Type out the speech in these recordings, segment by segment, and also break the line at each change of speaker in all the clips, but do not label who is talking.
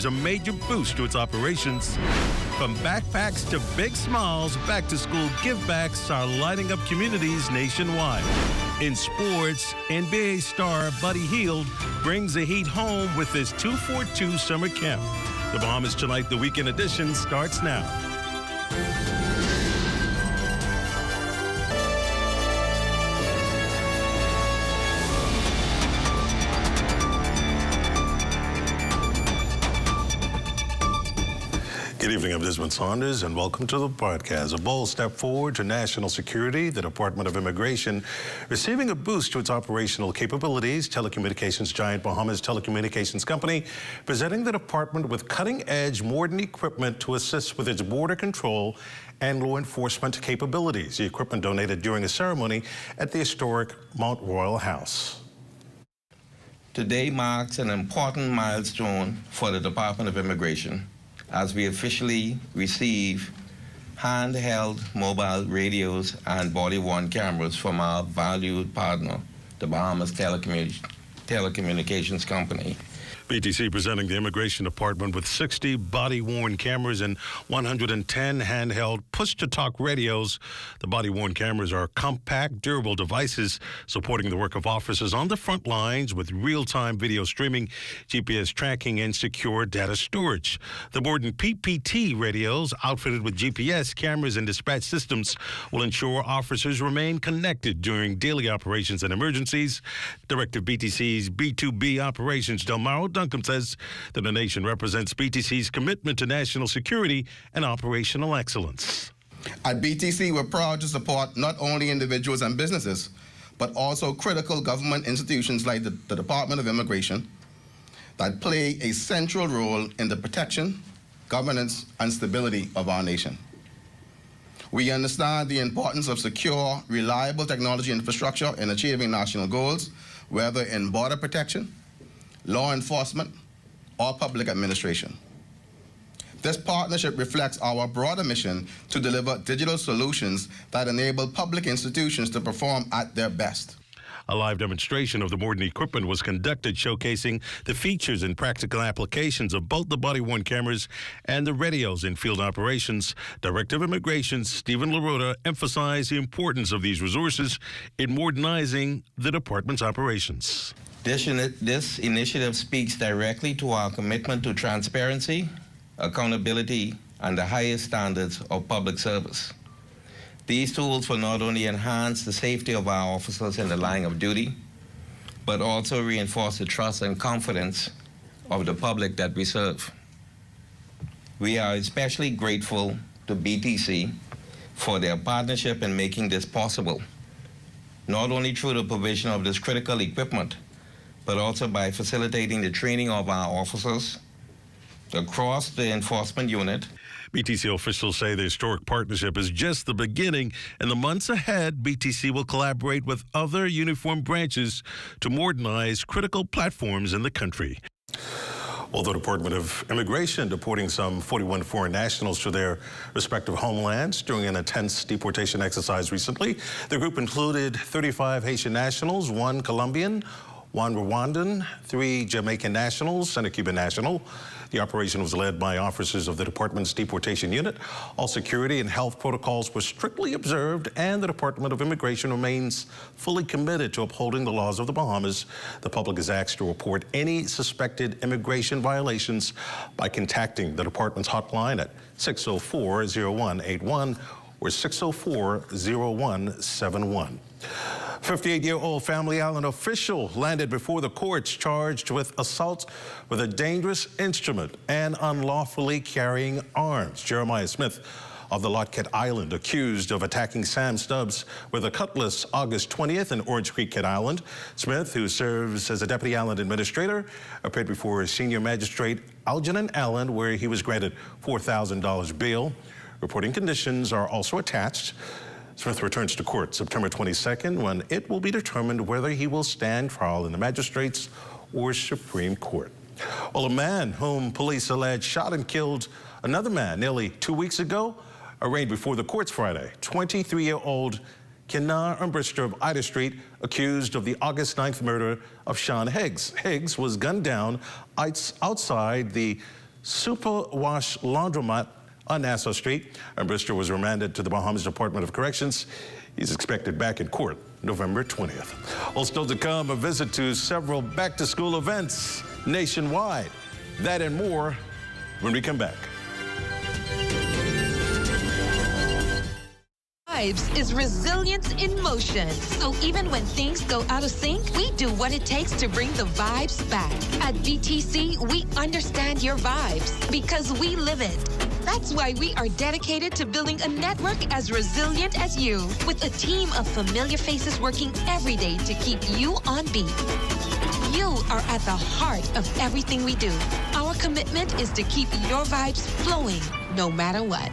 a major boost to its operations. From backpacks to big smiles, back-to-school give-backs are lighting up communities nationwide. In sports, NBA star Buddy Hield brings the heat home with his 2-4-2 summer camp. The Bahamas Tonight, the weekend edition, starts now. Good evening, I'm Desmond Saunders, and welcome to the podcast. A bold step forward to national security, the Department of Immigration receiving a boost to its operational capabilities. Telecommunications giant Bahamas Telecommunications Company presenting the department with cutting-edge modern equipment to assist with its border control and law enforcement capabilities. The equipment donated during a ceremony at the historic Mount Royal House.
Today marks an important milestone for the Department of Immigration, as we officially receive handheld mobile radios and body-worn cameras from our valued partner, the Bahamas Telecommunications Company.
BTC presenting the Immigration Department with 60 body-worn cameras and 110 handheld push-to-talk radios. The body-worn cameras are compact, durable devices supporting the work of officers on the front lines with real-time video streaming, GPS tracking, and secure data storage. The modern PPT radios, outfitted with GPS cameras and dispatch systems, will ensure officers remain connected during daily operations and emergencies. Director of BTC's B2B Operations, Delmaro Duncan, says the donation represents BTC's commitment to national security and operational excellence.
At BTC, we're proud to support not only individuals and businesses, but also critical government institutions like the Department of Immigration that play a central role in the protection, governance, and stability of our nation. We understand the importance of secure, reliable technology infrastructure in achieving national goals, whether in border protection, law enforcement, or public administration. This partnership reflects our broader mission to deliver digital solutions that enable public institutions to perform at their best.
A live demonstration of the modern equipment was conducted, showcasing the features and practical applications of both the body-worn cameras and the radios in field operations. Director of Immigration Stephen LaRota emphasized the importance of these resources in modernizing the department's operations.
This initiative speaks directly to our commitment to transparency, accountability, and the highest standards of public service. These tools will not only enhance the safety of our officers in the line of duty, but also reinforce the trust and confidence of the public that we serve. We are especially grateful to BTC for their partnership in making this possible, not only through the provision of this critical equipment, but also by facilitating the training of our officers across the enforcement unit.
BTC officials say the historic partnership is just the beginning. In the months ahead, BTC will collaborate with other uniformed branches to modernize critical platforms in the country. Well, the Department of Immigration deporting some 41 foreign nationals to their respective homelands during an intense deportation exercise recently. The group included 35 Haitian nationals, 1 Colombian, 1 Rwandan, 3 Jamaican nationals, and a Cuban national. The operation was led by officers of the department's deportation unit. All security and health protocols were strictly observed, and the Department of Immigration remains fully committed to upholding the laws of the Bahamas. The public is asked to report any suspected immigration violations by contacting the department's hotline at 604-0181 or 604-0171. 58-year-old Family Island official landed before the courts charged with assault with a dangerous instrument and unlawfully carrying arms. Jeremiah Smith of the Lotcat Island accused of attacking Sam Stubbs with a cutlass August 20th in Orange Creek, Kid Island. Smith, who serves as a deputy island administrator, appeared before senior magistrate Algernon Allen, where he was granted $4,000 bail. Reporting conditions are also attached. Smith returns to court September 22nd, when it will be determined whether he will stand trial in the magistrates or Supreme Court. Well, a man whom police allege shot and killed another man nearly 2 weeks ago arraigned before the courts Friday. 23-year-old Kenar Umbrister of Ida Street, accused of the August 9th murder of Sean Higgs. Higgs was gunned down outside the Superwash Laundromat on Nassau Street. Brister was remanded to the Bahamas Department of Corrections. He's expected back in court November 20th. Well, still to come, a visit to several back-to-school events nationwide. That and more when we come back.
Vibes is resilience in motion. So even when things go out of sync, we do what it takes to bring the vibes back. At BTC, we understand your vibes because we live it. That's why we are dedicated to building a network as resilient as you, with a team of familiar faces working every day to keep you on beat. You are at the heart of everything we do. Our commitment is to keep your vibes flowing no matter what.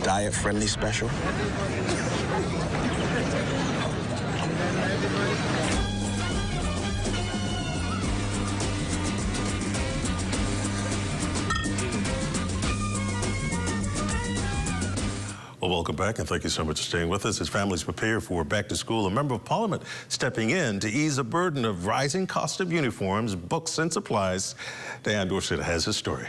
Diet-friendly special.
Well, welcome back, and thank you so much for staying with us. As families prepare for back to school, a member of Parliament stepping in to ease the burden of rising cost of uniforms, books, and supplies. Diane Dorsett has his story.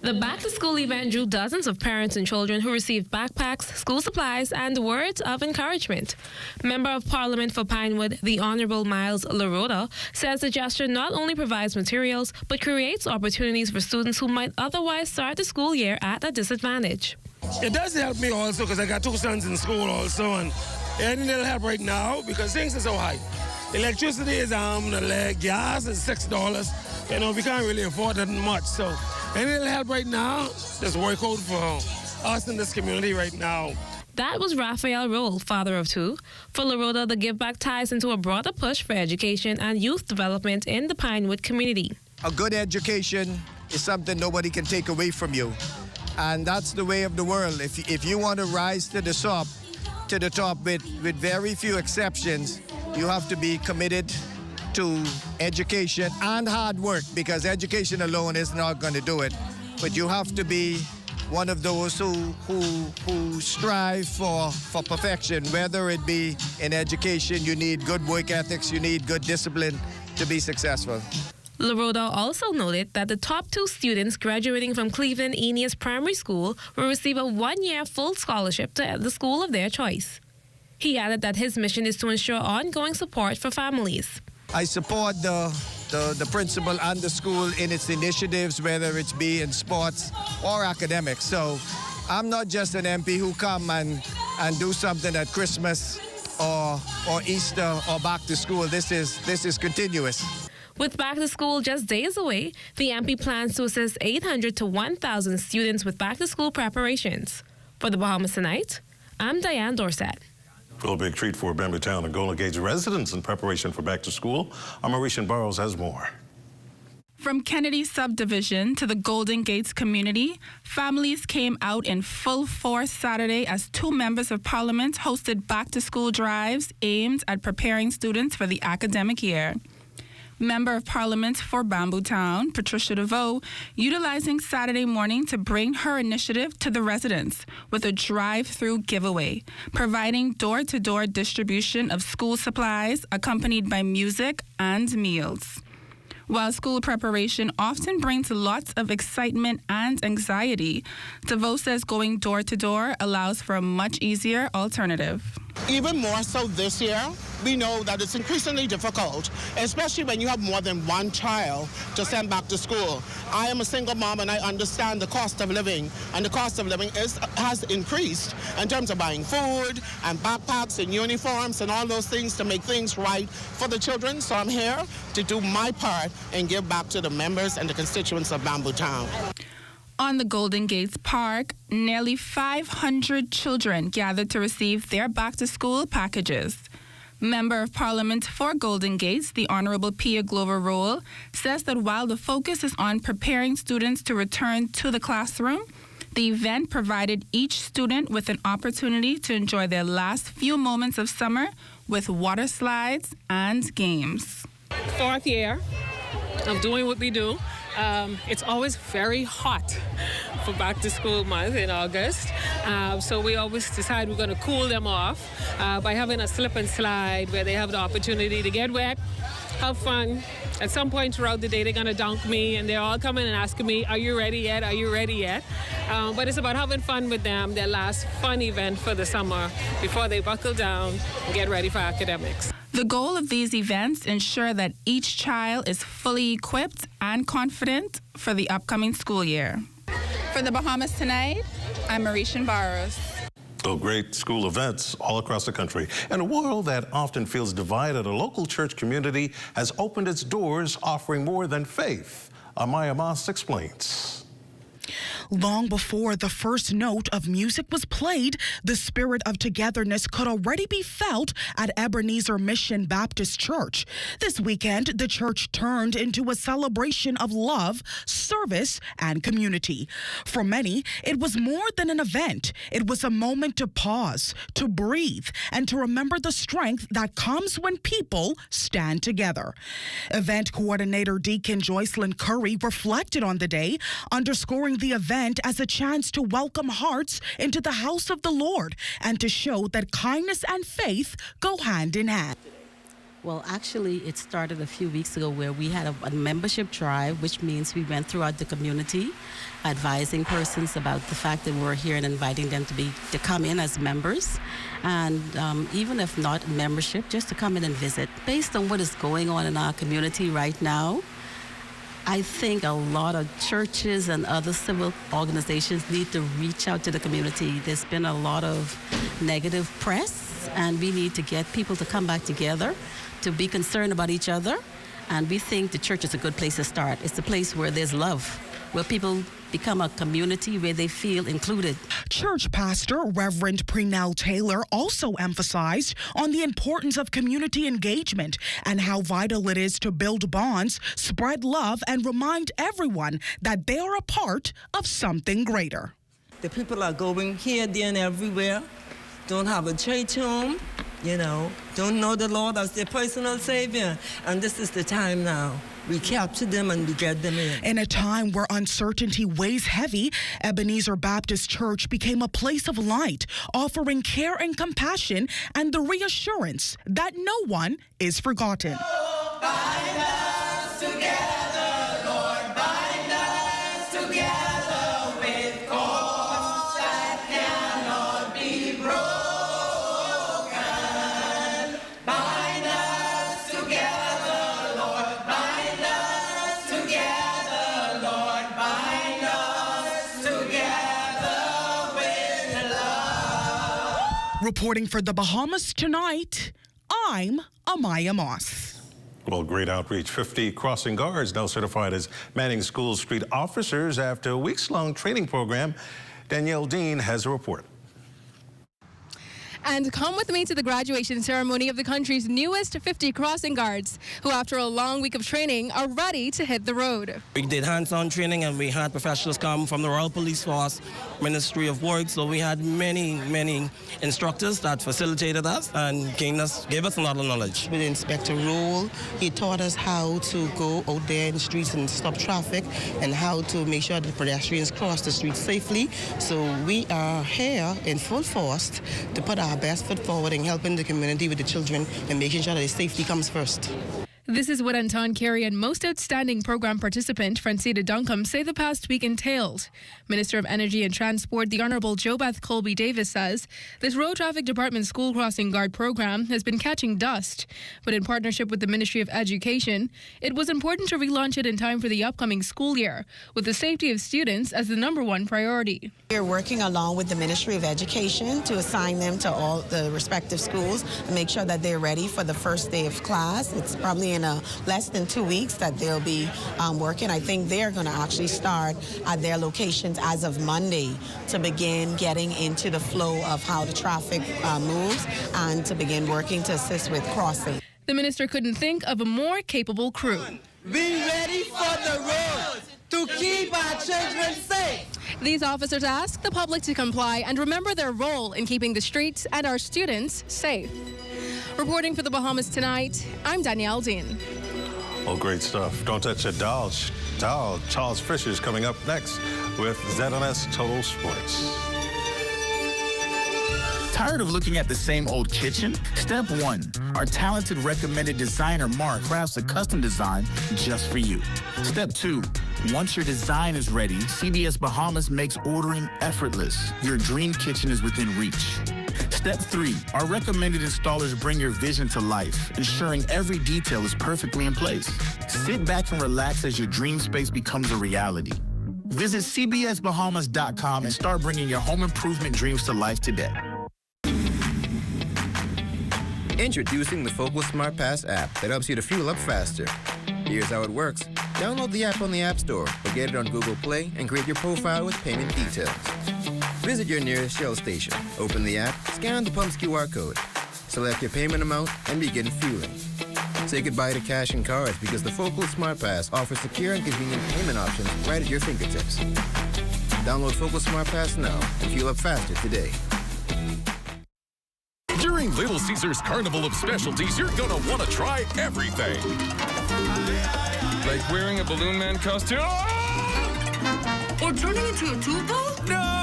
The back-to-school event drew dozens of parents and children who received backpacks, school supplies, and words of encouragement. Member of Parliament for Pinewood, the Honourable Miles LaRota, says the gesture not only provides materials, but creates opportunities for students who might otherwise start the school year at a disadvantage.
It does help me also because I got two sons in school also, and any little help right now because things are so high. Electricity is gas is $6. You know, we can't really afford that much, so any little help right now just work out for us in this community right now.
That was Raphael Roll, father of two. For LaRota, the give back ties into a broader push for education and youth development in the Pinewood community.
A good education is something nobody can take away from you. And that's the way of the world. If you want to rise to the top with very few exceptions, you have to be committed to education and hard work, because education alone is not going to do it. But you have to be one of those who strive for perfection. Whether it be in education, you need good work ethics, you need good discipline to be successful.
LaRota also noted that the top two students graduating from Cleveland Aeneas Primary School will receive a one-year full scholarship to the school of their choice. He added that his mission is to ensure ongoing support for families.
I support the principal and the school in its initiatives, whether it's be in sports or academics. So I'm not just an MP who come and do something at Christmas or Easter or back to school. This is continuous.
With back to school just days away, the MP plans to assist 800 to 1,000 students with back to school preparations. For the Bahamas Tonight, I'm Diane Dorsett.
Well, a big treat for Bamboo Town and Golden Gates residents in preparation for back to school. Our Mauritian Burrows has more.
From Kennedy Subdivision to the Golden Gates community, families came out in full force Saturday as two members of Parliament hosted back-to-school drives aimed at preparing students for the academic year. Member of Parliament for Bamboo Town, Patricia DeVoe, utilizing Saturday morning to bring her initiative to the residents with a drive-through giveaway, providing door-to-door distribution of school supplies accompanied by music and meals. While school preparation often brings lots of excitement and anxiety, DeVoe says going door-to-door allows for a much easier alternative.
Even more so this year, we know that it's increasingly difficult, especially when you have more than one child to send back to school. I am a single mom and I understand the cost of living, and the cost of living has increased in terms of buying food and backpacks and uniforms and all those things to make things right for the children. So I'm here to do my part and give back to the members and the constituents of Bamboo Town.
On the Golden Gates Park, nearly 500 children gathered to receive their back-to-school packages. Member of Parliament for Golden Gates, the Honourable Pia Glover Roll, says that while the focus is on preparing students to return to the classroom, the event provided each student with an opportunity to enjoy their last few moments of summer with water slides and games.
Fourth year of doing what we do. It's always very hot for back to school month in August. So we always decide we're going to cool them off by having a slip and slide where they have the opportunity to get wet, have fun. At some point throughout the day, they're going to dunk me and they're all coming and asking me, are you ready yet? Are you ready yet? But it's about having fun with them, their last fun event for the summer before they buckle down and get ready for academics.
The goal of these events ensure that each child is fully equipped and confident for the upcoming school year. For the Bahamas Tonight, I'm Marishan Barros.
So great school events all across the country. In a world that often feels divided, a local church community has opened its doors, offering more than faith. Amaya Moss explains.
Long before the first note of music was played, the spirit of togetherness could already be felt at Ebenezer Mission Baptist Church. This weekend, the church turned into a celebration of love, service, and community. For many, it was more than an event. It was a moment to pause, to breathe, and to remember the strength that comes when people stand together. Event coordinator Deacon Joycelyn Curry reflected on the day, underscoring the event as a chance to welcome hearts into the house of the Lord and to show that kindness and faith go hand in hand.
Well, actually, it started a few weeks ago where we had a membership drive, which means we went throughout the community advising persons about the fact that we're here and inviting them to come in as members, and even if not membership, just to come in and visit. Based on what is going on in our community right now, I think a lot of churches and other civil organizations need to reach out to the community. There's been a lot of negative press, and we need to get people to come back together, to be concerned about each other. And we think the church is a good place to start. It's a place where there's love, where people become a community where they feel included.
Church pastor Reverend Prenell Taylor also emphasized on the importance of community engagement and how vital it is to build bonds, spread love, and remind everyone that they are a part of something greater.
The people are going here, there, and everywhere, don't have a church home, don't know the Lord as their personal Savior. And this is the time now. We capture them and we get them in.
In a time where uncertainty weighs heavy, Ebenezer Baptist Church became a place of light, offering care and compassion and the reassurance that no one is forgotten.
Bind us together, Lord, bind us together with cords that cannot be broken. Bind us together, Lord, bind us together, Lord, bind us together with love.
Reporting for the Bahamas Tonight, I'm Amaya Moss.
Well, great outreach. 50 crossing guards now certified as Manning School Street officers after a weeks-long training program. Danielle Dean has a report.
And come with me to the graduation ceremony of the country's newest 50 crossing guards, who after a long week of training are ready to hit the road.
We did hands-on training and we had professionals come from the Royal Police Force, Ministry of Works, so we had many instructors that facilitated us and gave us a lot of knowledge.
With Inspector Roll, he taught us how to go out there in the streets and stop traffic and how to make sure that pedestrians cross the street safely. So we are here in full force to put our best foot forward in helping the community with the children and making sure that their safety comes first.
This is what Anton Carey and most outstanding program participant Francida Duncombe say the past week entailed. Minister of Energy and Transport, the Honourable JoBeth Colby Davis, says this Road Traffic Department School Crossing Guard program has been catching dust, but in partnership with the Ministry of Education, it was important to relaunch it in time for the upcoming school year, with the safety of students as the #1 priority.
We're working along with the Ministry of Education to assign them to all the respective schools and make sure that they're ready for the first day of class. It's probably in less than 2 weeks that they'll be working. I think they're going to actually start at their locations as of Monday to begin getting into the flow of how the traffic moves and to begin working to assist with crossing.
The minister couldn't think of a more capable crew.
Be ready for the road to keep our children safe.
These officers ask the public to comply and remember their role in keeping the streets and our students safe. Reporting for the Bahamas Tonight, I'm Danielle Dean.
Oh, great stuff. Don't touch your dial. Charles Fisher's coming up next with ZNS Total Sports.
Tired of looking at the same old kitchen? Step 1. Our talented recommended designer Mark crafts a custom design just for you. Step 2. Once your design is ready, CBS Bahamas makes ordering effortless. Your dream kitchen is within reach. Step 3. Our recommended installers bring your vision to life, ensuring every detail is perfectly in place. Sit back and relax as your dream space becomes a reality. Visit cbsbahamas.com and start bringing your home improvement dreams to life today.
Introducing the Focal Smart Pass app that helps you to fuel up faster. Here's how it works. Download the app on the App Store or get it on Google Play and create your profile with payment details. Visit your nearest Shell station. Open the app, scan the pump's QR code, select your payment amount, and begin fueling. Say goodbye to cash and cards because the Focal Smart Pass offers secure and convenient payment options right at your fingertips. Download Focal Smart Pass now and fuel up faster today.
During Little Caesars Carnival of Specialties, you're gonna want to try everything. Like wearing a Balloon Man costume?
Or turning into a tuba?
No!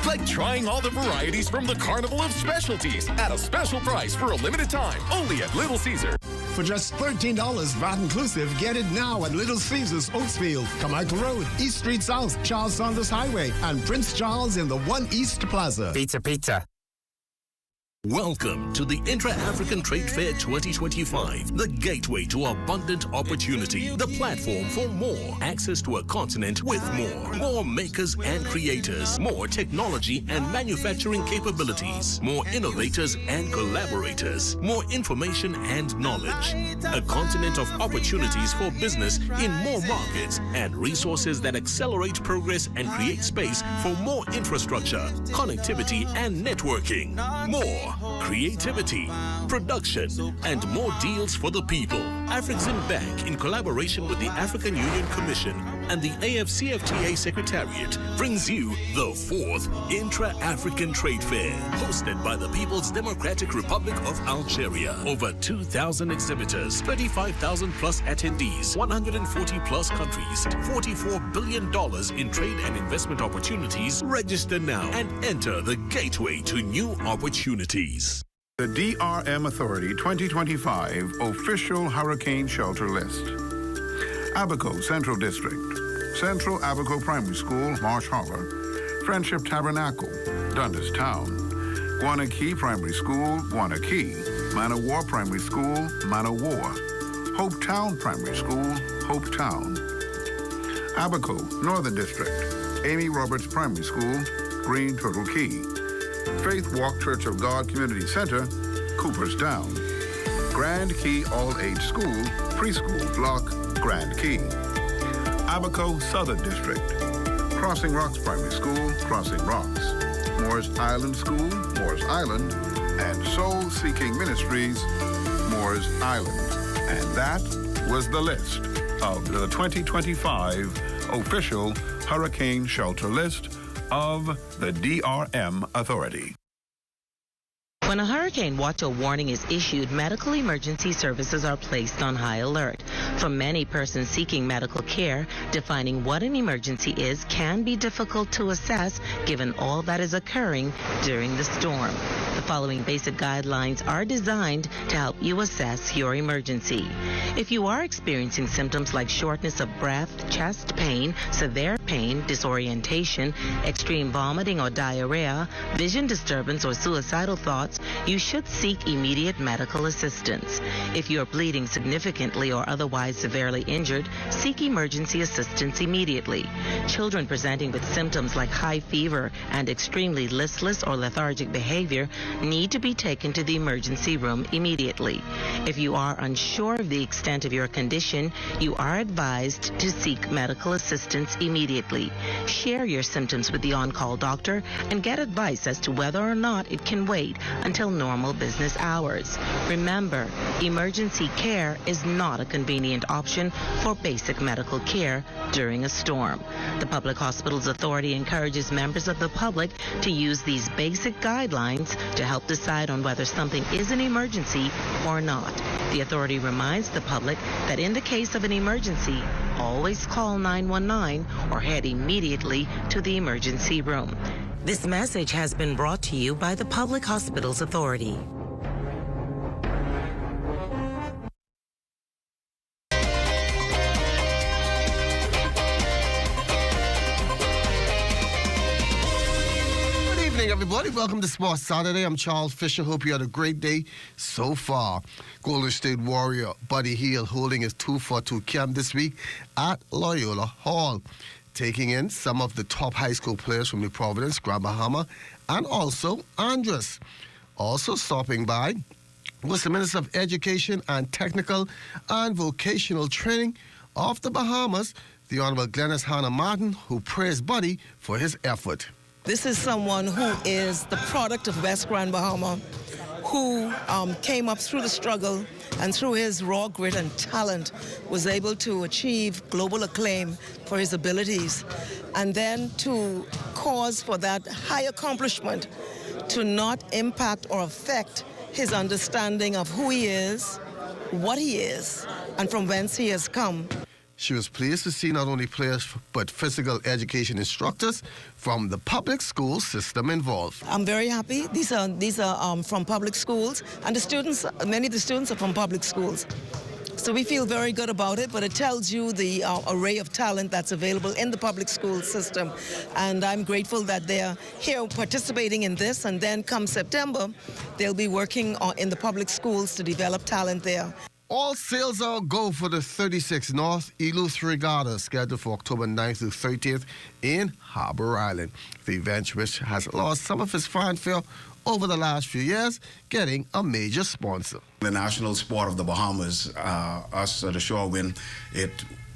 Like trying all the varieties from the Carnival of Specialties at a special price for a limited time, only at Little Caesar.
For just $13 VAT inclusive, get it now at Little Caesars Oaksfield, Carmichael Road, East Street South, Charles Saunders Highway, and Prince Charles in the One East Plaza.
Pizza.
Welcome to the Intra-African Trade Fair 2025, the gateway to abundant opportunity, the platform for more, access to a continent with more makers and creators, more technology and manufacturing capabilities, more innovators and collaborators, more information and knowledge, a continent of opportunities for business in more markets and resources that accelerate progress and create space for more infrastructure, connectivity and networking, more creativity, production, and more deals for the people. Afrexim Bank, in collaboration with the African Union Commission and the AFCFTA Secretariat, brings you the 4th Intra-African Trade Fair, hosted by the People's Democratic Republic of Algeria. Over 2,000 exhibitors, 35,000 plus attendees, 140 plus countries, $44 billion in trade and investment opportunities. Register now and enter the gateway to new opportunities.
The DRM Authority 2025 Official Hurricane Shelter List. Abaco Central District, Central Abaco Primary School, Marsh Harbor, Friendship Tabernacle, Dundas Town, Guanakee Primary School, Guanakee, Manawar Primary School, Manawar, Hope Town Primary School, Hope Town, Abaco Northern District, Amy Roberts Primary School, Green Turtle Key, Faith Walk Church of God Community Center, Cooperstown, Grand Key All-Age School, Preschool Block, Grand Key, Abaco Southern District, Crossing Rocks Primary School, Crossing Rocks, Moores Island School, Moores Island, and Soul Seeking Ministries, Moores Island. And that was the list of the 2025 Official Hurricane Shelter List of the DRM Authority.
When a hurricane watch or warning is issued, medical emergency services are placed on high alert. For many persons seeking medical care, defining what an emergency is can be difficult to assess given all that is occurring during the storm. The following basic guidelines are designed to help you assess your emergency. If you are experiencing symptoms like shortness of breath, chest pain, severe pain, disorientation, extreme vomiting or diarrhea, vision disturbance, or suicidal thoughts, you should seek immediate medical assistance. If you are bleeding significantly or otherwise severely injured, seek emergency assistance immediately. Children presenting with symptoms like high fever and extremely listless or lethargic behavior need to be taken to the emergency room immediately. If you are unsure of the extent of your condition, you are advised to seek medical assistance immediately. Share your symptoms with the on-call doctor and get advice as to whether or not it can wait until normal business hours. Remember, emergency care is not a convenient option for basic medical care during a storm. The Public Hospitals Authority encourages members of the public to use these basic guidelines to help decide on whether something is an emergency or not. The authority reminds the public that in the case of an emergency, always call 911 or head immediately to the emergency room. This message has been brought to you by the Public Hospitals Authority.
Good evening, everybody. Welcome to Sports Saturday. I'm Charles Fisher. Hope you had a great day so far. Golden State Warrior Buddy Hield holding his 2-for-2 camp this week at Loyola Hall, taking in some of the top high school players from New Providence, Grand Bahama, and also Andros. Also stopping by was the Minister of Education and Technical and Vocational Training of the Bahamas, the Honorable Glennis Hannah Martin, who praised Buddy for his effort.
This is someone who is the product of West Grand Bahama, who came up through the struggle and through his raw grit and talent was able to achieve global acclaim for his abilities, and then to cause for that high accomplishment to not impact or affect his understanding of who he is, what he is, and from whence he has come.
She was pleased to see not only players but physical education instructors from the public school system involved.
I'm very happy. These are from public schools, and the students, many of the students are from public schools. So we feel very good about it, but it tells you the array of talent that's available in the public school system. And I'm grateful that they're here participating in this, and then come September, they'll be working in the public schools to develop talent there.
All sails are go for the 36 North Eleuth Regatta, scheduled for October 9th through 30th in Harbor Island. The event, which has lost some of its fanfare over the last few years, getting a major sponsor.
The national sport of the Bahamas, us at the Shorewind, it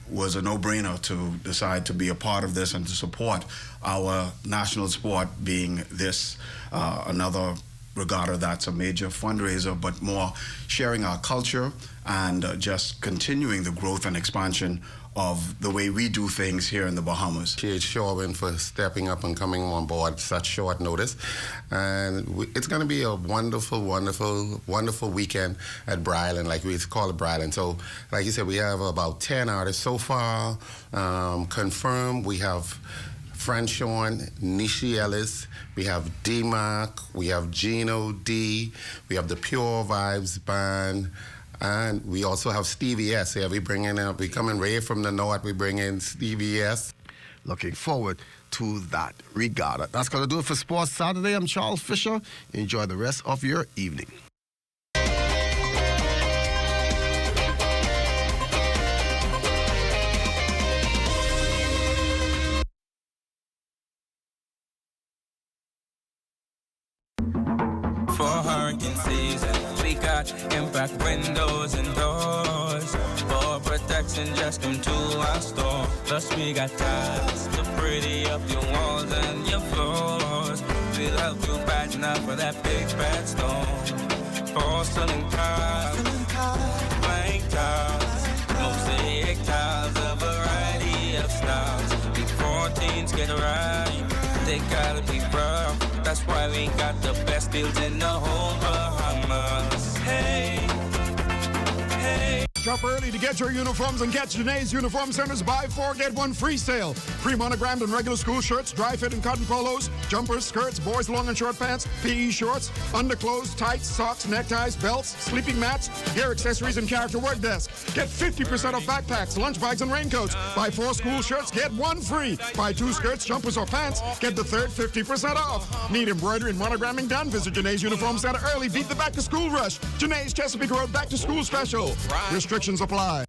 was a no-brainer to decide to be a part of this and to support our national sport, being this another regatta that's a major fundraiser, but more sharing our culture and just continuing the growth and expansion of the way we do things here in the Bahamas.
Appreciate Shorewind for stepping up and coming on board such short notice. And it's going to be a wonderful, wonderful, wonderful weekend at Bryland, like we call it Bryland. So, like you said, we have about 10 artists so far confirmed. We have Franchon, Nishi Ellis, we have D-Mac, we have Gino D, we have the Pure Vibes Band, and we also have Stevie S. Yeah, we coming right from the north, we bring in Stevie S.
Looking forward to that regatta. That's going to do it for Sports Saturday. I'm Charles Fisher. Enjoy the rest of your evening.
For hurricane season, we got impact windows and doors. For protection, just come to our store. Plus we got tiles to pretty up your walls and your floors. We'll help you brighten up for that big bad storm. Porcelain tiles, blank tiles, mosaic tiles, a variety of styles. Big 14s get right, they gotta be rough. That's why we got the best deals in the whole Bahamas. Hey, hey.
Shop early to get your uniforms and catch Janae's Uniform Center's buy 4 get 1 free sale. Pre-monogrammed and regular school shirts, dry fit and cotton polos, jumpers, skirts, boys long and short pants, PE shorts, underclothes, tights, socks, neckties, belts, sleeping mats, gear accessories, and character work desks. Get 50% off backpacks, lunch bags, and raincoats. Buy 4 school shirts, get 1 free. Buy 2 skirts, jumpers, or pants, get the third 50% off. Need embroidery and monogramming done? Visit Janae's Uniform Center early. Beat the back to school rush. Janae's Chesapeake Road back to school special. Restrictions apply.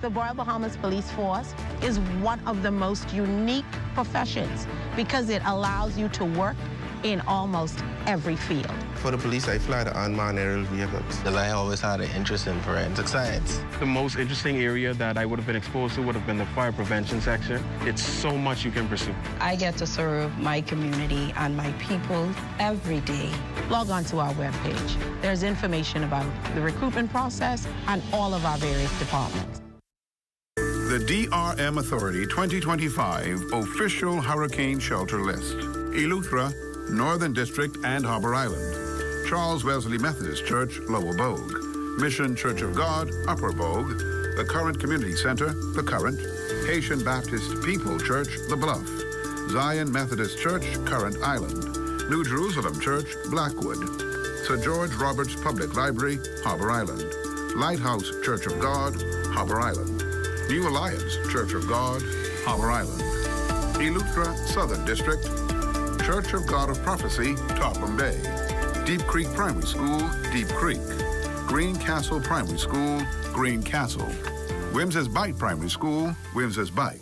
The Royal Bahamas Police Force is one of the most unique professions because it allows you to work in almost every field.
For the police, I fly the unmanned aerial vehicles. Because I always had an interest in forensic science.
The most interesting area that I would have been exposed to would have been the fire prevention section. It's so much you can pursue.
I get to serve my community and my people every day. Log on to our webpage. There's information about the recruitment process and all of our various departments.
The DRM Authority 2025 Official Hurricane Shelter List. Eleuthera, Northern District and Harbor Island. Charles Wesley Methodist Church, Lower Bogue. Mission Church of God, Upper Bogue. The Current Community Center, The Current. Haitian Baptist People Church, The Bluff. Zion Methodist Church, Current Island. New Jerusalem Church, Blackwood. Sir George Roberts Public Library, Harbor Island. Lighthouse Church of God, Harbor Island. New Alliance Church of God, Harbor Island. Eleuthera Southern District. Church of God of Prophecy, Topham Bay. Deep Creek Primary School, Deep Creek. Green Castle Primary School, Green Castle. Wims's Bight Primary School, Wims's Bight.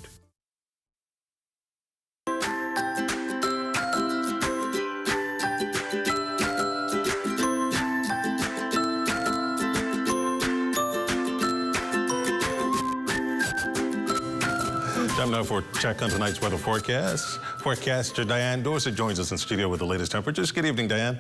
Time now for a check on tonight's weather forecast. Forecaster Diane Dorsett joins us in studio with the latest temperatures. Good evening, Diane.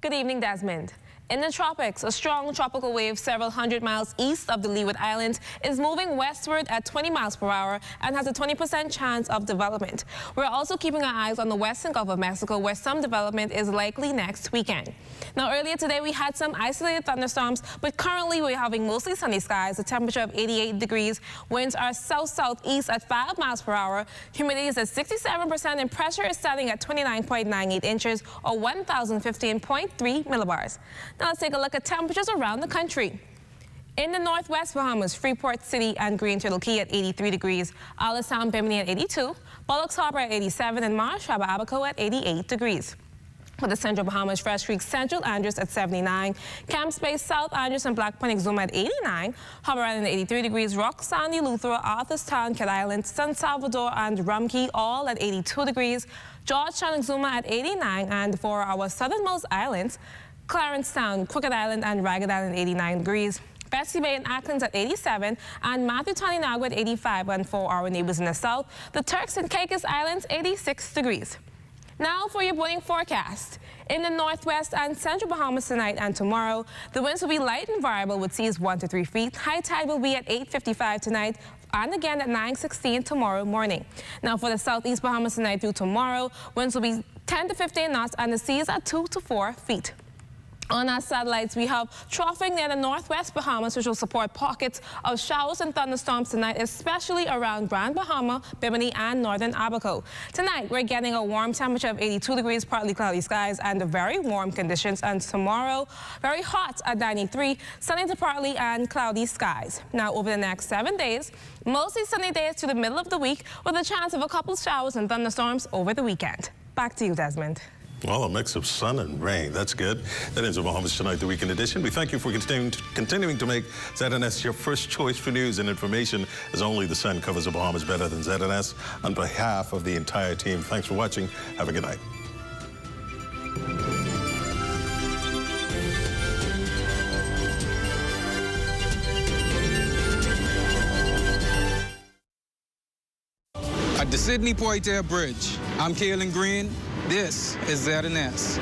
Good evening, Desmond. In the tropics, a strong tropical wave several hundred miles east of the Leeward Islands is moving westward at 20 miles per hour and has a 20% chance of development. We're also keeping our eyes on the western Gulf of Mexico, where some development is likely next weekend. Now, earlier today, we had some isolated thunderstorms, but currently we're having mostly sunny skies, a temperature of 88 degrees. Winds are south-southeast at 5 miles per hour. Humidity is at 67%, and pressure is standing at 29.98 inches, or 1,015.3 millibars. Now let's take a look at temperatures around the country. In the northwest Bahamas, Freeport City and Green Turtle Key at 83 degrees, Isle Sound, Bimini at 82, Bullocks Harbor at 87, and Marsh Harbor, Abaco at 88 degrees. For the central Bahamas, Fresh Creek, Central Andros at 79, Camp Space, South Andros, and Black Point Exuma at 89, Harbor Island at 83 degrees, Rock Sound, Eleuthera, Arthurstown, Cat Island, San Salvador, and Rumkey all at 82 degrees, Georgetown, Exuma at 89, and for our southernmost islands, Clarence Town, Crooked Island, and Ragged Island 89 degrees. Betsy Bay and Atkins at 87, and Matthew Toninagua at 85, and for our neighbors in the south, the Turks and Caicos Islands 86 degrees. Now for your boating forecast. In the northwest and central Bahamas tonight and tomorrow, the winds will be light and variable with seas 1 to 3 feet. High tide will be at 8:55 tonight and again at 9:16 tomorrow morning. Now for the southeast Bahamas tonight through tomorrow, winds will be 10 to 15 knots and the seas at 2 to 4 feet. On our satellites, we have troughing near the northwest Bahamas, which will support pockets of showers and thunderstorms tonight, especially around Grand Bahama, Bimini, and northern Abaco. Tonight, we're getting a warm temperature of 82 degrees, partly cloudy skies, and very warm conditions. And tomorrow, very hot at 93, sunny to partly and cloudy skies. Now, over the next 7 days, mostly sunny days to the middle of the week, with a chance of a couple showers and thunderstorms over the weekend. Back to you, Desmond.
Well, a mix of sun and rain. That's good. That ends the Bahamas Tonight, the weekend edition. We thank you for continuing to make ZNS your first choice for news and information, as only the sun covers the Bahamas better than ZNS. On behalf of the entire team, thanks for watching. Have a good night.
At the Sydney Poitier Bridge, I'm Kaylin Green. This is ZNS.